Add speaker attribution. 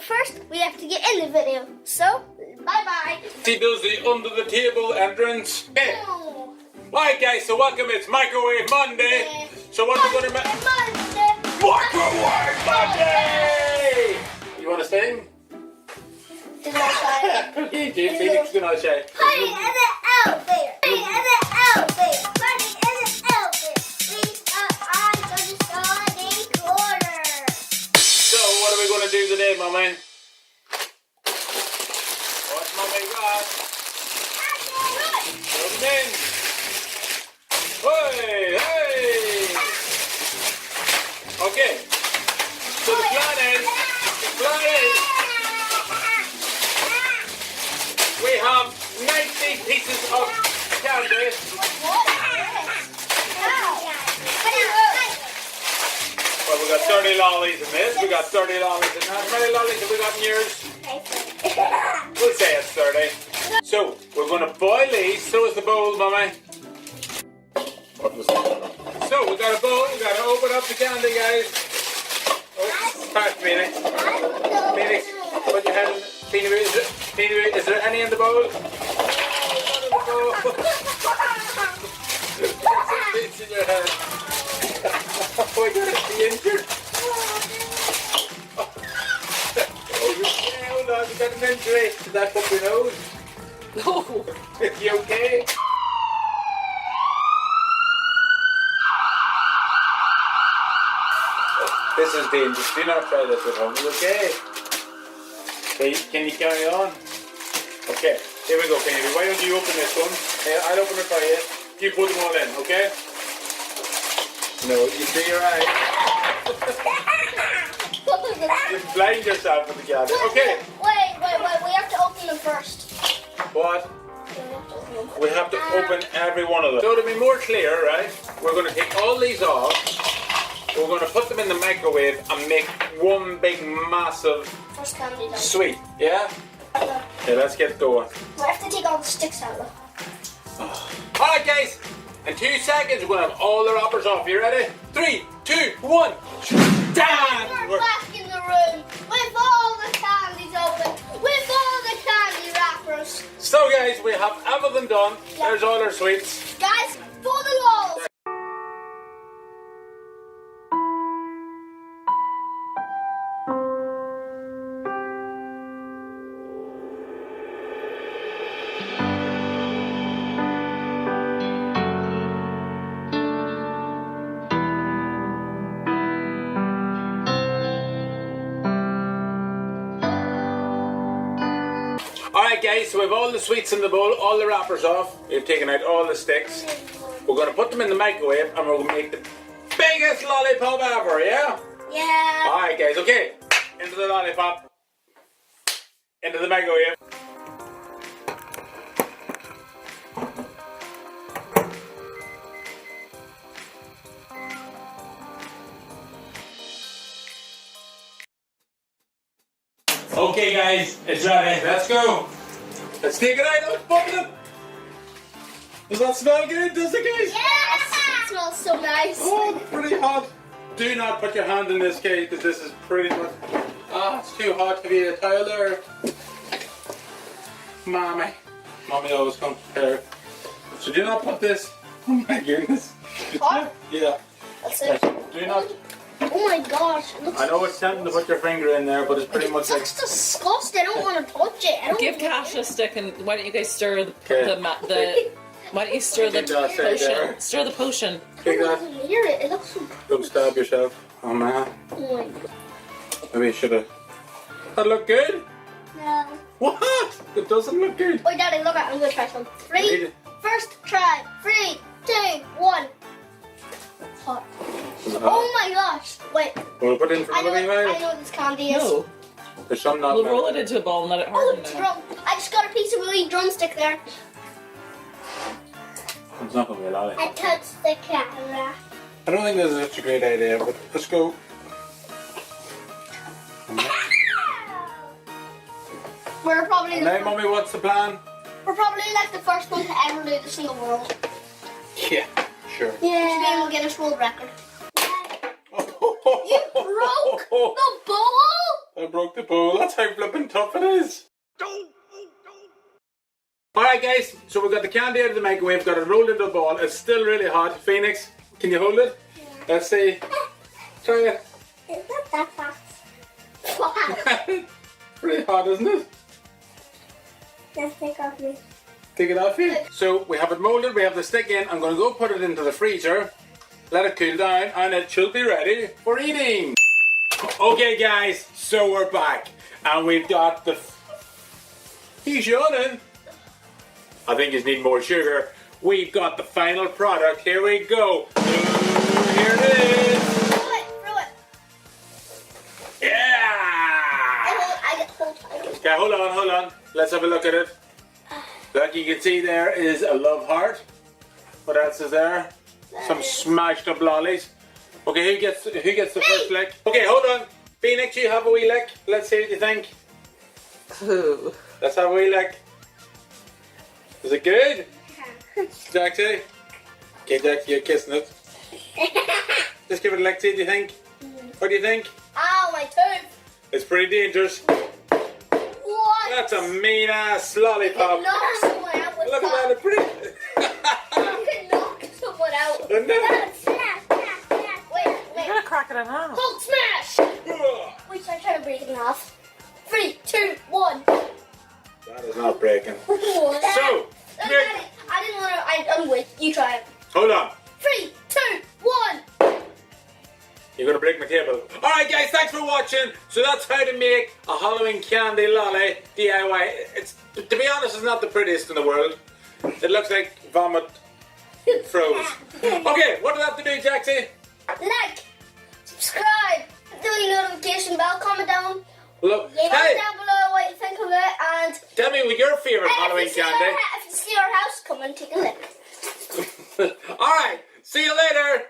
Speaker 1: first, we have to get in the video. So, bye-bye.
Speaker 2: He does the under the table entrance. Hey.
Speaker 1: Oh.
Speaker 2: Alright guys, so welcome, it's Microwave Monday.
Speaker 1: Yeah.
Speaker 2: So what are we going to make? Microwave Monday! You want to sing? Okay, Felix, good night, Shay.
Speaker 1: Party in the elevator. Party in the elevator. Party in the elevator. We are on to the starting corner.
Speaker 2: So what are we going to do today, Mummy? What's Mummy got? Put them in. Hey, hey! Okay. So the plan is, we have 90 pieces of candy. Well, we got 30 lollies in this. We got 30 lollies in that. How many lollies have we got in yours? We'll say it's 30. So, we're going to boil these. So is the bowl, Mummy. So, we got a bowl. We got to open up the candy, guys. Oh, pass, Phoenix. Phoenix, put your head in. Phoenix, is there any in the bowl? It's in your head. Oh, my God, it's injured. Oh, hold on, you got an injury. Is that up your nose?
Speaker 3: No.
Speaker 2: You okay? This is dangerous. Do not try this at home. Is it okay? Can you carry on? Okay, here we go, Kennedy. Why don't you open this one? I'll open it for you. You put them all in, okay? No, you see your eyes. You blind yourself with the candy. Okay.
Speaker 1: Wait. We have to open them first.
Speaker 2: What? We have to open every one of them. So to be more clear, right, we're going to take all these off. We're going to put them in the microwave and make one big massive
Speaker 1: First candy done.
Speaker 2: sweet, yeah? Okay, let's get going.
Speaker 1: We have to take all the sticks out of them.
Speaker 2: Alright guys, in 2 seconds we're going to have all the wrappers off. You ready? 3, 2, 1. Damn!
Speaker 1: We're back in the room with all the candies open, with all the candy wrappers.
Speaker 2: So guys, we have everything done.
Speaker 1: Yeah.
Speaker 2: There's all our sweets.
Speaker 1: Guys, for the walls.
Speaker 2: Alright guys, so we have all the sweets in the bowl, all the wrappers off. We've taken out all the sticks. We're going to put them in the microwave and we're going to make the biggest lollipop ever, yeah?
Speaker 1: Yeah.
Speaker 2: Alright guys, okay. Into the lollipop. Into the microwave. Okay guys, it's ready. Let's go. Let's take it out. Let's pop it up. Does that smell good? Does it, guys?
Speaker 1: Yes. It smells so nice.
Speaker 2: Oh, pretty hot. Do not put your hand in this cake because this is pretty much... Ah, it's too hot to be a tile there. Mommy always comes prepared. So do not put this... Oh my goodness.
Speaker 1: Hot?
Speaker 2: Yeah.
Speaker 1: That's it.
Speaker 2: Do not...
Speaker 1: Oh my gosh. It looks
Speaker 2: I know it's tempting to put your finger in there, but it's pretty much like...
Speaker 1: looks disgusting. I don't want to touch it. I don't
Speaker 3: Give
Speaker 1: want
Speaker 3: Cash a stick and why don't you guys stir the
Speaker 2: Okay.
Speaker 3: why don't you stir the
Speaker 2: Take that side there.
Speaker 3: potion? Stir the potion.
Speaker 2: Take that.
Speaker 1: Hear it. It looks so...
Speaker 2: Don't stab yourself. Oh man.
Speaker 1: Oh my god.
Speaker 2: Maybe you should have... That look good?
Speaker 1: No.
Speaker 2: What? It doesn't look good.
Speaker 1: Wait, Daddy, look at it. I'm going to try some. Three. First try. 3, 2, 1. Hot. Oh my gosh. Wait.
Speaker 2: We'll put it in for
Speaker 1: I know,
Speaker 2: another
Speaker 1: I
Speaker 2: minute.
Speaker 1: know what this candy is.
Speaker 3: No.
Speaker 2: There's some not
Speaker 3: We'll
Speaker 2: melted.
Speaker 3: roll it into a ball and let it
Speaker 1: Oh,
Speaker 3: harden
Speaker 1: it's
Speaker 3: now.
Speaker 1: wrong. I just got a piece of a wee drumstick there.
Speaker 2: It's not going to be a lolly.
Speaker 1: I touched the camera.
Speaker 2: I don't think this is such a great idea, but let's go.
Speaker 1: We're probably
Speaker 2: Now, Mummy, what's the plan?
Speaker 1: we're probably like the first one to ever do this in the world.
Speaker 2: Yeah, sure.
Speaker 1: Yeah. We'll get a world record. You broke the bowl?
Speaker 2: I broke the bowl. That's how flippin' tough it is. Alright guys, so we've got the candy out of the microwave, got it rolled into a ball. It's still really hot. Phoenix, can you hold it?
Speaker 1: Yeah.
Speaker 2: Let's see. Try it.
Speaker 1: It's not that fast. Wow.
Speaker 2: Pretty hot, isn't it?
Speaker 1: Let's take off me.
Speaker 2: Take it off you. So we have it molded, we have the stick in. I'm going to go put it into the freezer, let it cool down, and it should be ready for eating. Okay guys, so we're back. And we've got the... He's yawning. I think he's need more sugar. We've got the final product. Here we go. Here it is.
Speaker 1: Throw it.
Speaker 2: Yeah! Okay, hold on. Let's have a look at it. Look, you can see there is a love heart. What else is there? Some smashed up lollies. Okay, who gets the first lick? Okay, hold on. Phoenix, you have a wee lick. Let's see what you think.
Speaker 3: Ooh.
Speaker 2: Let's have a wee lick. Is it good? Jaxie? Okay, Jaxie, you're kissing it. Just give it a lick, see what you think. What do you think?
Speaker 1: Ow, my tooth.
Speaker 2: It's pretty dangerous.
Speaker 1: What?
Speaker 2: That's a mean ass lollipop.
Speaker 1: Knock someone out with
Speaker 2: Look at that,
Speaker 1: that.
Speaker 2: it's pretty.
Speaker 1: You can knock someone out.
Speaker 2: Isn't it?
Speaker 1: Snap. Wait.
Speaker 3: You're gonna crack it in half.
Speaker 1: Hulk smash. Wait, should I try to break it in half? 3, 2, 1.
Speaker 2: That is not breaking. So,
Speaker 1: I didn't want to. I'm with you. Try it.
Speaker 2: hold on.
Speaker 1: 3, 2, 1.
Speaker 2: You're gonna break my table. Alright guys, thanks for watching. So that's how to make a Halloween candy lolly DIY. It's, to be honest, it's not the prettiest in the world. It looks like vomit froze. Okay, what do I have to do, Jaxie?
Speaker 1: Like, subscribe, hit the notification bell, comment down.
Speaker 2: Look,
Speaker 1: Leave
Speaker 2: hey,
Speaker 1: down below what you think of it, and
Speaker 2: tell me what your favourite Halloween
Speaker 1: if you
Speaker 2: candy.
Speaker 1: see our house, come and take a look.
Speaker 2: Alright, see you later.